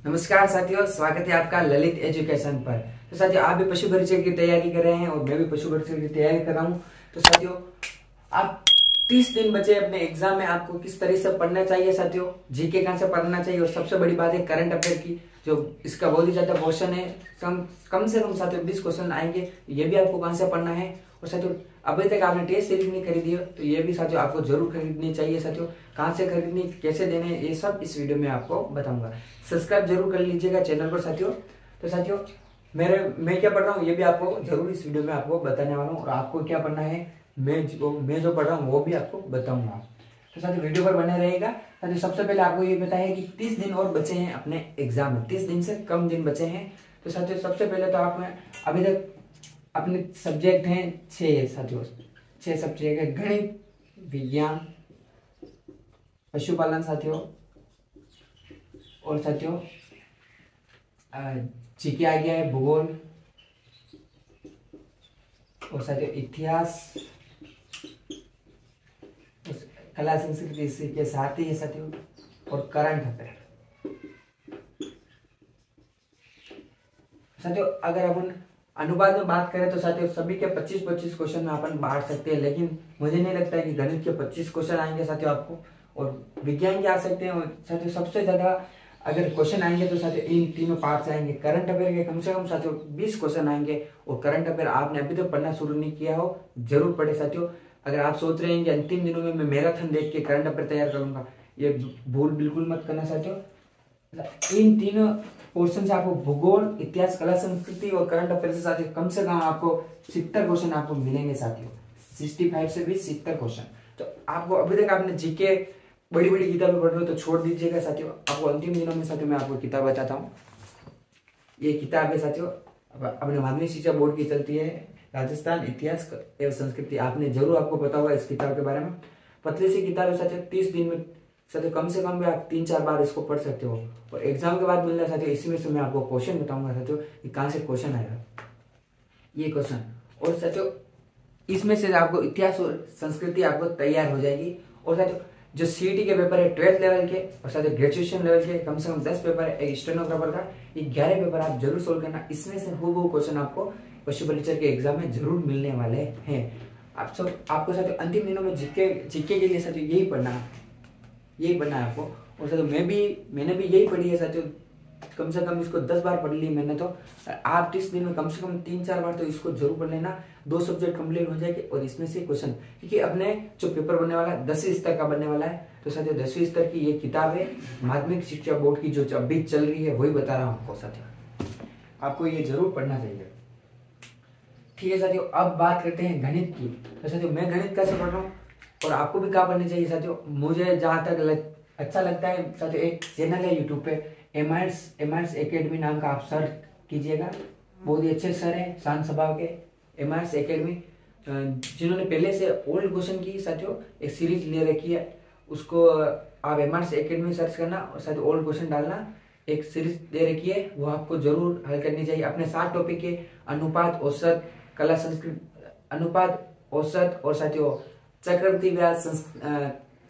नमस्कार साथियों, स्वागत है आपका ललित एजुकेशन पर। तो साथियों, आप भी पशु परिचय की तैयारी कर रहे हैं और मैं भी पशु परिचय की तैयारी कर रहा हूं। तो साथियों, आप 30 दिन बचे अपने एग्जाम में, आपको किस तरह से पढ़ना चाहिए साथियों, जीके कहाँ से पढ़ना चाहिए, और सबसे बड़ी बात है करंट अफेयर की, जो इसका बहुत ही ज्यादा क्वेश्चन है। कम से कम साथियों 20 क्वेश्चन आएंगे, ये भी आपको कहाँ से पढ़ना है। और साथियों, अभी तक आपने टेस्ट सीरीज नहीं खरीदी है तो ये भी साथियों आपको जरूर खरीदनी चाहिए। साथियों, कहाँ से खरीदनी, कैसे देने, ये सब इस वीडियो में आपको बताऊंगा। सब्सक्राइब जरूर कर लीजिएगा चैनल पर साथियों। तो साथियों, मैं क्या पढ़ रहा हूँ ये भी आपको जरूर इस वीडियो में आपको बताने वाला हूँ, और आपको क्या पढ़ना है मैं जो पढ़ रहा हूँ वो भी आपको बताऊंगा। तो साथियों, वीडियो पर बने रहेगा। साथियों, सबसे पहले आपको ये पता है कि 30 दिन और बचे हैं अपने एग्जाम में, 30 दिन से कम दिन बचे हैं। तो साथियों, सबसे पहले तो आप में अभी तक अपने सब्जेक्ट हैं 6 साथियों, 6 सब्जेक्ट है। गणित, विज्ञान, पशुपालन साथियों, और साथियों जीके आ गया है, भूगोल, और साथियों इतिहास, कला संस्कृति इसी के साथ ही है साथियों, और करंट अफेयर। साथियों, अगर अपन अनुपात में बात करें तो साथियों सभी के 25-25 क्वेश्चन में अपन बांट सकते हैं, लेकिन मुझे नहीं लगता है कि गणित के 25 क्वेश्चन आएंगे साथियों आपको, और विज्ञान के आ सकते हैं। और साथियों सबसे ज्यादा अगर क्वेश्चन आएंगे तो साथियों इन तीनों पार्ट से आएंगे। करंट अफेयर के कम से कम साथियों 20 क्वेश्चन आएंगे, और करंट अफेयर आपने अभी तक पढ़ना शुरू नहीं किया हो जरूर पढ़े साथियों। अगर आप सोच रहे हैं कि अंतिम दिनों में मैं मैराथन देख के करंट अफेयर तैयार करूंगा, ये भूल बिल्कुल मत करना साथियों। इन तीनों पोर्शन से आपको भूगोल, इतिहास, कला संस्कृति और करंट अफेयर से साथियों कम से कम आपको 70 क्वेश्चन आपको मिलेंगे साथियों, 65 से भी 70 क्वेश्चन। तो आपको अभी तक आपने जीके बड़ी बड़ी किताबें पढ़ रहे हो तो छोड़ दीजिएगा साथियों। आपको अंतिम दिनों में साथियों मैं आपको किताब बताता हूँ। ये किताब है साथियों, अपने माध्यमिक शिक्षा बोर्ड की चलती है, राजस्थान इतिहास एवं संस्कृति। आपने जरूर, आपको पता होगा इस किताब के बारे में। पतली सी किताब है साथियों, 30 दिन में साथियों कम से कम भी आप 3-4 बार इसको पढ़ सकते हो, और एग्जाम के बाद मिलना साथियों इसी में से मैं आपको क्वेश्चन बताऊंगा साथियों कि कहाँ से क्वेश्चन आएगा, ये क्वेश्चन। और साथियों इसमें से आपको इतिहास और संस्कृति आपको तैयार हो जाएगी। और साथियों जो सीईटी के पेपर है 12th लेवल के, और साथियों ग्रेजुएशन लेवल के कम से कम 10 पेपर है, एक स्टेनोग्राफर का, ये 11 पेपर आप जरूर सोल्व करना। इसमें से हूबहू क्वेश्चन आपको पशु परिचय के एग्जाम में जरूर मिलने वाले हैं। आपको साथियों अंतिम दिनों में जीके के लिए साथियों यही पढ़ना है आपको। और साथियों मैंने भी यही पढ़ी है साथियों, कम से कम इसको 10 बार पढ़ ली मैंने। तो आप 30 दिन में कम से कम 3-4 बार तो इसको जरूर पढ़ लेना। 2 सब्जेक्ट कंप्लीट हो जाएंगे, और इसमें से क्वेश्चन, क्योंकि अपने जो पेपर बनने वाला है 10वीं स्तर का बनने वाला है। तो साथियों 10वीं स्तर की ये किताब है, माध्यमिक शिक्षा बोर्ड की जो अभी चल रही है वही बता रहा हूँ आपको साथियों, आपको ये जरूर पढ़ना चाहिए। ठीक है साथियों, अब बात करते हैं गणित की। तो साथियों मैं गणित कैसे पढ़ रहा हूँ और आपको भी क्या पढ़नी चाहिए साथियों। मुझे जहाँ तक अच्छा लगता है साथियों, एक चैनल है यूट्यूब पे, एमाइर्स एकेडमी नाम का, आप सर्च कीजिएगा। बहुत ही अच्छे सर हैं, शांत स्वभाव के, एमाइर्स एकेडमी, जिन्होंने पहले से ओल्ड क्वेश्चन की साथियों एक सीरीज ले रखी है। उसको आप एमाइर्स एकेडमी सर्च करना और साथियों ओल्ड क्वेश्चन डालना, एक सीरीज दे रखी है, वो आपको जरूर हल करनी चाहिए। अपने 7 टॉपिक के अनुपात, औसत, कला संस्कृति, अनुपात, औसत, और साथियों चक्रवृद्धि ब्याज,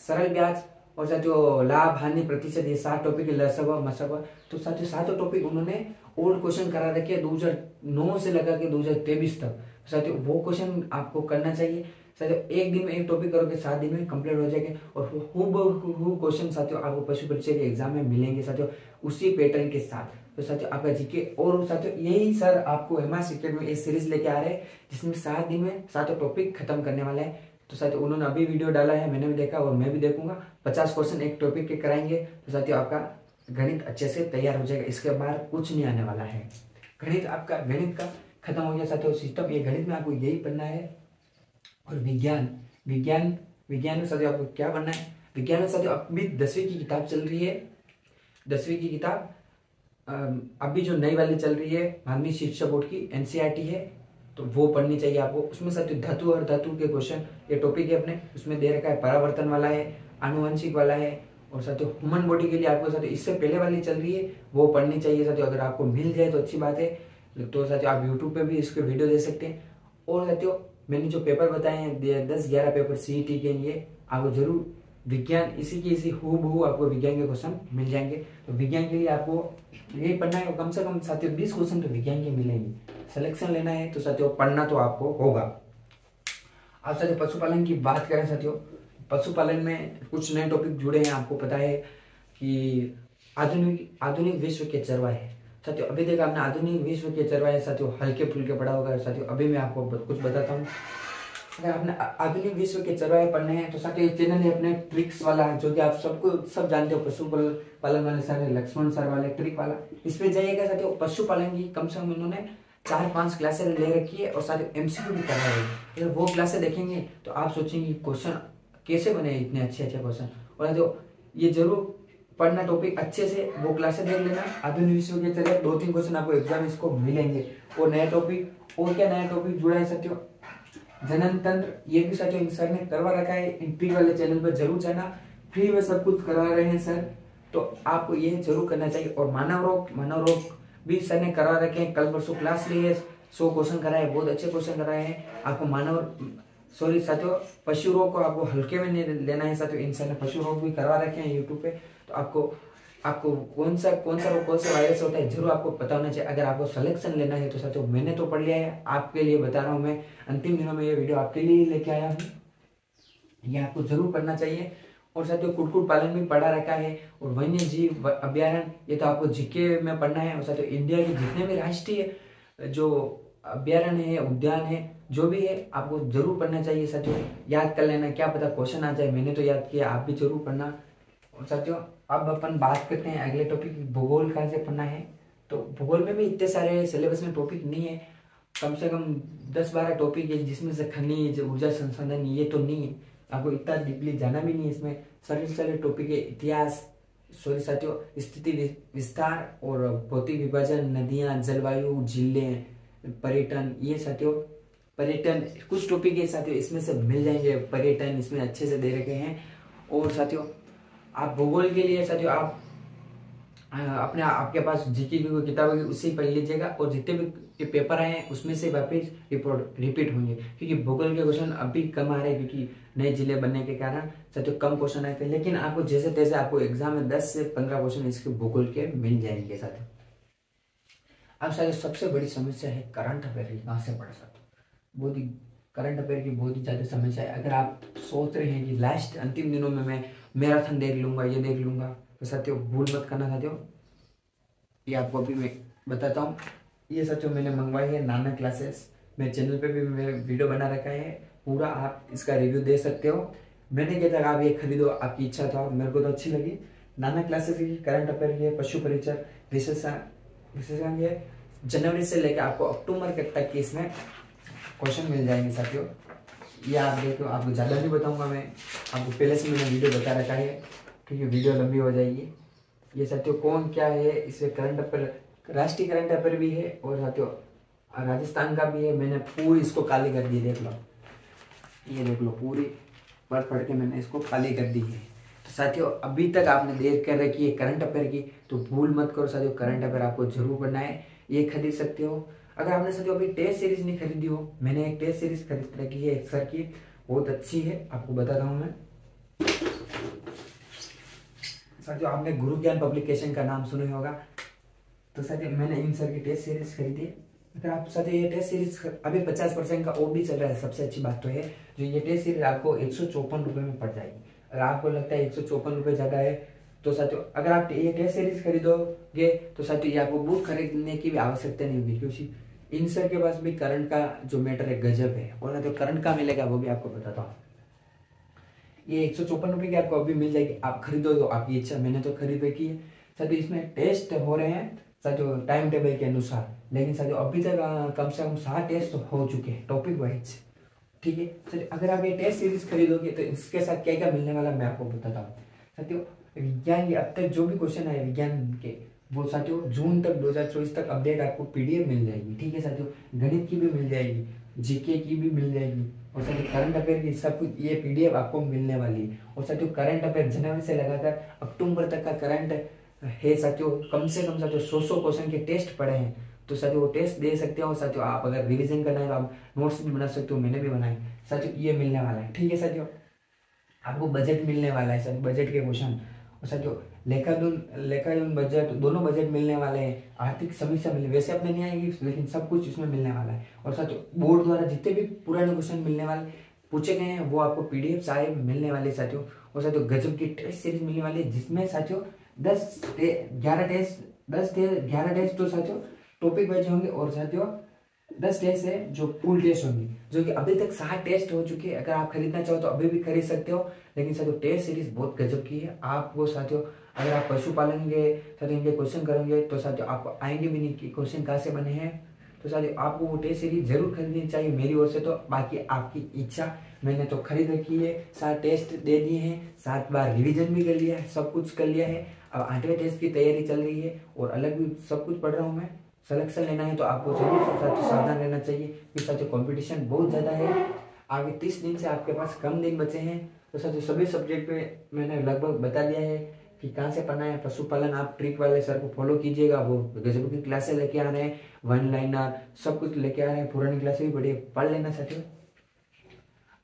सरल ब्याज, और साथियों लाभ हानि प्रतिशत, ये 7 टॉपिक है, लसव मसव। तो साथियों 7 टॉपिक उन्होंने ओल्ड क्वेश्चन करा रखे 2009 से लगा के 2023 तक। साथियों वो क्वेश्चन आपको करना चाहिए साथियों। एक दिन में एक टॉपिक करोगे 7 दिन में कंप्लीट हो जाएंगे, और हूबहू क्वेश्चन साथियों आपको पशु परिचय के एग्जाम में मिलेंगे साथियों, उसी पैटर्न के साथ। तो साथियों आपका जीके, और साथियों यही सर आपको एमाइर्स एकेडमी में एक सीरीज लेके आ रहे हैं जिसमें 7 दिन में 7 टॉपिक खत्म करने वाले हैं। तो साथियों उन्होंने अभी वीडियो डाला है, मैंने भी देखा और मैं भी देखूंगा। 50 क्वेश्चन एक टॉपिक के कराएंगे, तो साथियों आपका गणित अच्छे से तैयार हो जाएगा। इसके बाद कुछ नहीं आने वाला है। गणित का खत्म हो गया साथियों सिस्टम। ये गणित में आपको यही पढ़ना है। और विज्ञान में साथियों आपको क्या पढ़ना है। विज्ञान में साथियों अभी 10वीं की किताब चल रही है, 10वीं की किताब अभी जो नई वाली चल रही है माध्यमिक शिक्षा बोर्ड की, एनसीईआरटी है, तो वो पढ़नी चाहिए आपको। उसमें साथियों धातु और धातु के क्वेश्चन, ये टॉपिक है अपने, उसमें दे रखा है परावर्तन वाला है, आनुवंशिक वाला है, और साथियों ह्यूमन बॉडी के लिए आपको साथियों इससे पहले वाली चल रही है वो पढ़नी चाहिए साथियों। अगर आपको मिल जाए तो अच्छी बात है, तो साथियों आप यूट्यूब पे भी इसके वीडियो दे सकते हैं। और साथियों मैंने जो पेपर बताए हैं 10-11 पेपर सीईटी के लिए, आपको जरूर विज्ञान इसी की इसी हूबहू आपको विज्ञान के क्वेश्चन मिल जाएंगे। तो विज्ञान के लिए आपको यही पढ़ना है, कम से कम साथियों 20 क्वेश्चन तो विज्ञान के मिलेंगे। सिलेक्शन लेना है तो साथियों पढ़ना तो आपको होगा। आप साथियों पशुपालन की बात करें साथियों, पशुपालन में कुछ नए टॉपिक जुड़े हैं। आपको पता है कि आधुनिक विश्व के चरवाहे साथियों, अभी देखा आपने आधुनिक विश्व के चरवाहे साथियों हल्के फुल्के पढ़ा होगा साथियों। अभी मैं आपको कुछ बताता हूँ। अगर आपने आधुनिक विश्व के चरवाहे पढ़ने हैं तो साथियों ये चैनल है अपने ट्रिक्स वाला, जो कि आप सब जानते हो, पशुपालन वाले सर लक्ष्मण सर वाले ट्रिक वाला, इस पे जाइएगा साथियों। पशुपालन की कम से कम इन्होंने 4-5 क्लासें ले रखी है और साथियों एमसीक्यू भी कर रहे हैं। अगर वो क्लासें देखेंगे तो आप सोचेंगे क्वेश्चन कैसे बने इतने अच्छे क्वेश्चन। और जो ये जरूर पढ़ना टॉपिक अच्छे से, वो क्लासेस देख लेना। आधुनिक विश्व के चरवाहे 2-3 क्वेश्चन आपको एग्जाम इसको मिलेंगे। और नया टॉपिक, और क्या नया टॉपिक जुड़ा है साथियों, जनन तंत्र, ये भी साथियों इन सर ने करवा रखा है। इन फ्री वाले चैनल पर जरूर जाना, फ्री में सब कुछ करवा रहे हैं सर, तो आपको ये जरूर करना चाहिए। और मानव रोग भी सर ने करवा रखे हैं। कल परसों क्लास ली है, 100 क्वेश्चन कराए, बहुत अच्छे क्वेश्चन कराए हैं आपको। साथियों पशु रोग को आपको हल्के में नहीं लेना है साथियों। इन सर ने पशु रोग भी करवा रखे हैं यूट्यूब पे, तो आपको कौन सा वायरस होता है जरूर आपको पता होना चाहिए। अगर आपको सिलेक्शन लेना है तो साथियों मैंने तो पढ़ लिया है, आपके लिए बता रहा हूँ मैं। अंतिम दिनों में ये वीडियो आपके लिए लेके आया हूँ, ये आपको जरूर पढ़ना चाहिए। और साथियों कुक्कुट पालन भी पढ़ा रखा है, और वन्य जीव अभ्यारण्य ये तो आपको जीके में पढ़ना है। और साथियों इंडिया के जितने भी राष्ट्रीय जो अभ्यारण्य है, उद्यान है, जो भी है, आपको जरूर पढ़ना चाहिए साथियों। याद कर लेना, क्या पता क्वेश्चन आ जाए, मैंने तो याद किया, आप भी जरूर पढ़ना। और साथियों अब अपन बात करते हैं अगले टॉपिक, भूगोल कहाँ से पढ़ना है। तो भूगोल में भी इतने सारे सिलेबस में टॉपिक नहीं है, कम से कम 10-12 टॉपिक है, जिसमें से खनिज, ऊर्जा संसाधन, ये तो नहीं है। आपको इतना डीपली जाना भी नहीं है इसमें। सारे टॉपिक है इतिहास, साथियों स्थिति विस्तार और भौतिक विभाजन, नदियां, जलवायु, झीलें, पर्यटन, ये साथियों पर्यटन कुछ टॉपिक है साथियों, इसमें से मिल जाएंगे। पर्यटन इसमें अच्छे से दे रखे हैं। और साथियों आप भूगोल के लिए साथियों आप आपके पास जीके की कोई किताब होगी उससे ही पढ़ लीजिएगा, और जितने भी पेपर आए हैं उसमें से वापिस रिपीट होंगे, क्योंकि भूगोल के क्वेश्चन अभी कम आ रहे हैं, क्योंकि नए जिले बनने के कारण साथियों कम क्वेश्चन आए थे। लेकिन आपको जैसे तैसे आपको एग्जाम में 10 से 15 क्वेश्चन इसके भूगोल के मिल जाएंगे साथियों। अब साथियों सबसे बड़ी समस्या है करंट अफेयर की, कहाँ से पढ़ सकते, बहुत ही करंट अफेयर की बहुत ही ज्यादा समस्या है। अगर आप सोच रहे हैं कि लास्ट अंतिम दिनों में मैं मैराथन देख लूंगा, ये देख लूंगा, तो साथियों भूल मत करना साथियों। ये आपको अभी मैं बताता हूँ। ये साथियों मैंने मंगवाई है नाना क्लासेस, मेरे चैनल पे भी मैं वीडियो बना रखा है पूरा, आप इसका रिव्यू दे सकते हो। मैंने क्या था, आप ये खरीदो, आपकी इच्छा था, मेरे को तो अच्छी लगी। नाना क्लासेस की करंट अफेयर की है, पशु परिचय विशेषज्ञ है। जनवरी से लेकर आपको अक्टूबर तक की इसमें क्वेश्चन मिल जाएंगे साथियों। ये आप देखो, आपको ज़्यादा नहीं बताऊंगा मैं, आपको पहले से मैंने वीडियो बता रखा है, क्योंकि वीडियो लंबी हो जाएगी। ये साथियों कौन क्या है, इसमें करंट अफेयर, राष्ट्रीय करंट अफेयर भी है, और साथियों राजस्थान का भी है। मैंने पूरी इसको काली कर दी, देख लो, ये देख लो, पूरी पढ़ के मैंने इसको काली कर दी है। तो साथियों अभी तक आपने देर कर रखी है करंट अफेयर की, तो भूल मत करो साथियों, करंट अफेयर आपको जरूर पढ़ना है। ये खरीद सकते हो। अगर आपने साथियों अभी टेस्ट सीरीज नहीं खरीदी हो, मैंने एक टेस्ट सीरीज खरीद रखी है एक सर की, बहुत अच्छी है, आपको बता रहा हूँ मैं। साथियों आपने गुरु ज्ञान पब्लिकेशन का नाम सुना होगा, तो साथियों मैंने इन सर की टेस्ट सीरीज खरीदी। अगर आप साथियों ये टेस्ट सीरीज अभी 50% का ऑफ भी चल रहा है, सबसे अच्छी बात तो है जो ये टेस्ट सीरीज आपको 154 रुपये में पड़ जाएगी। अगर आपको लगता है 154 रुपये ज़्यादा है, तो साथियों अगर आप ये टेस्ट सीरीज खरीदोगे तो साथियों ये आपको बुक खरीदने की भी आवश्यकता नहीं होगी, क्योंकि इन सर के पास भी करंट का जो मैटर है गजब है। और जो करंट का मिलेगा वो भी आपको बताता हूँ। ये 154 रुपये की आपको अभी मिल जाएगी, आप खरीदो तो आपकी इच्छा, मैंने तो खरीद रखी है। साथियों इसमें टेस्ट हो रहे हैं साथियों टाइम टेबल के अनुसार, लेकिन साथियों अभी तक कम से कम 7 टेस्ट हो चुके हैं टॉपिक वाइज, ठीक है। साथियों अगर आप ये टेस्ट सीरीज खरीदोगे तो इसके साथ क्या क्या मिलने वाला मैं आपको बताता हूँ। साथियों विज्ञान के अब तक जो भी क्वेश्चन आए विज्ञान के, वो साथियों जून तक 2024 तक अपडेट आपको पीडीएफ मिल जाएगी, ठीक है साथियों। गणित की भी मिल जाएगी, जीके की भी मिल जाएगी, और साथियों करंट अफेयर की सब कुछ ये पीडीएफ आपको मिलने वाली है। और साथियों करंट अफेयर जनवरी से लगाकर अक्टूबर तक का करंट है साथियों। कम से कम साथियों 100 क्वेश्चन के टेस्ट पड़े हैं, तो साथियों वो टेस्ट दे सकते हो। साथियों आप अगर रिवीजन करना है तो आप नोट्स भी बना सकते हो, मैंने भी बनाए साथियों, ये मिलने वाला है, ठीक है साथियों। आपको बजट मिलने वाला है सर, बजट के क्वेश्चन। और सर जो लेखाजोन बजट, दोनों बजट मिलने वाले हैं। आर्थिक समीक्षा मिलने, वैसे अपने नहीं आएगी लेकिन सब कुछ इसमें मिलने वाला है। और सर जो बोर्ड द्वारा जितने भी पुराने क्वेश्चन मिलने वाले पूछे गए हैं वो आपको PDF सारे मिलने वाले साथियों। और साथियों गजब की टेस्ट सीरीज मिलने वाली है, जिसमें साथियों 11 टेस्ट तो साथियों टॉपिक वाइज होंगे, और साथियों 10 टेस्ट है जो पूल टेस्ट होंगे, जो कि अभी तक 60 टेस्ट हो चुके हैं। अगर आप खरीदना चाहो तो अभी भी खरीद सकते हो। लेकिन साथियों टेस्ट सीरीज बहुत गजब की है। आपको साथियों अगर आप पशुपालन के साथियों इनके क्वेश्चन करेंगे तो साथियों आपको आएंगे भी नहीं कि क्वेश्चन कहाँ से बने हैं। तो साथियों आपको वो टेस्ट सीरीज जरूर खरीदनी चाहिए मेरी ओर से। तो बाकी आपकी इच्छा, मैंने तो खरीद रखी है, 7 टेस्ट दे दिए हैं, 7 बार रिवीजन भी कर लिया है, सब कुछ कर लिया है। अब 8वें टेस्ट की तैयारी चल रही है और अलग भी सब कुछ पढ़ रहा हूँ मैं। सिलेक्शन लेना है तो आपको जरूर साथियों सावधान रहना चाहिए, क्योंकि साथियों कंपटीशन बहुत ज़्यादा है। आगे 30 दिन से आपके पास कम दिन बचे हैं। तो साथियों सभी सब्जेक्ट पे मैंने लगभग बता दिया है कि कहाँ से पढ़ना है। पशुपालन आप ट्रिक वाले सर को फॉलो कीजिएगा, वो गजब की क्लासेस लेके आ रहे हैं, 1 लाइनर सब कुछ लेके आ रहे हैं, पुरानी क्लासेस भी बढ़िया पढ़ लेना साथियों।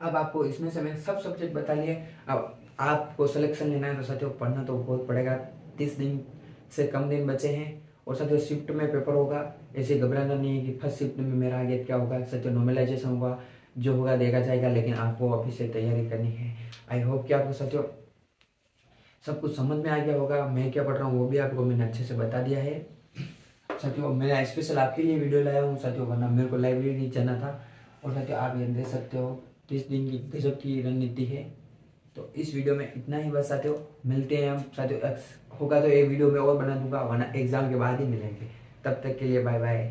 अब आपको इसमें से मैंने सब सब्जेक्ट बता लिए। अब आपको सिलेक्शन लेना है तो साथियों पढ़ना तो बहुत पड़ेगा, 30 दिन से कम दिन बचे हैं। और साथियों शिफ्ट में पेपर होगा, ऐसे घबराना नहीं है कि फर्स्ट शिफ्ट में मेरा आगे क्या होगा। साथियों नॉर्मलाइजेशन होगा, जो होगा देखा जाएगा, लेकिन आपको अभी से तैयारी करनी है। आई होप कि आपको साथियों सब कुछ समझ में आ गया होगा। मैं क्या पढ़ रहा हूँ वो भी आपको मैंने अच्छे से बता दिया है साथियों। मैं स्पेशल आपके लिए वीडियो लाया हूँ साथियों, वरना मेरे को लाइब्रेरी जाना था। और साथियों आप ये देख सकते हो 30 दिन की गजब की रणनीति है। तो इस वीडियो में इतना ही बस साथियों, मिलते हैं हम साथियों। होगा तो एक वीडियो में और बना दूंगा, वरना एग्जाम के बाद ही मिलेंगे। तब तक के लिए बाय बाय।